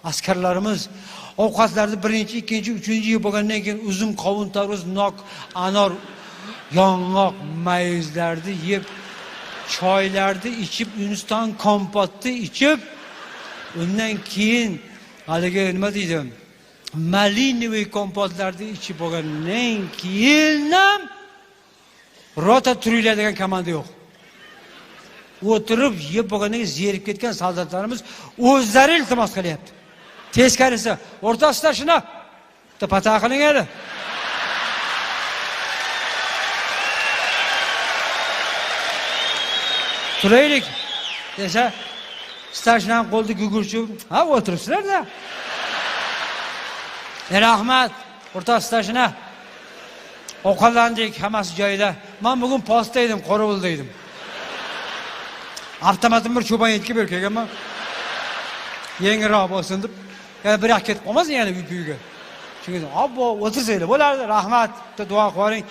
askarlarimiz ovqatlarni birinchi, ikkinchi, uchinchi yeb bo'lgandan keyin uzum, qovun, tarvuz, nok, anor, yong'oq, mayizlarni yeb, choylarni ichib, Yuniston kompotni ichib, undan keyin haligi nima deydi? Malinoviy kompotlarni ichib bo'lgandan keyin ham rota turinglar degan komanda yo'q. O'tirib yeb bo'lgandan keyin zerib ketgan soldatlarimiz o'zlari iltimos qilyapti. Teskarisi, o'rtasida shuna pata qiling edi. Turaylik desa, stajdan qo'lni gugurchib, ha o'tiribsizlar-da. Rahmat, o'rtasida shuna. Ovqatlandik, hammasi joyida. Men bugun postda edim, Qorovulda edim. Avtomatim bir cho'pon yetkib berib kelganman. Yengilroq bo'lsin deb. Yana bir ketib qolmasin yana uyga. Chunki, "Obbo, o'tirsanglar bo'lardi, rahmat" deb duo qiling.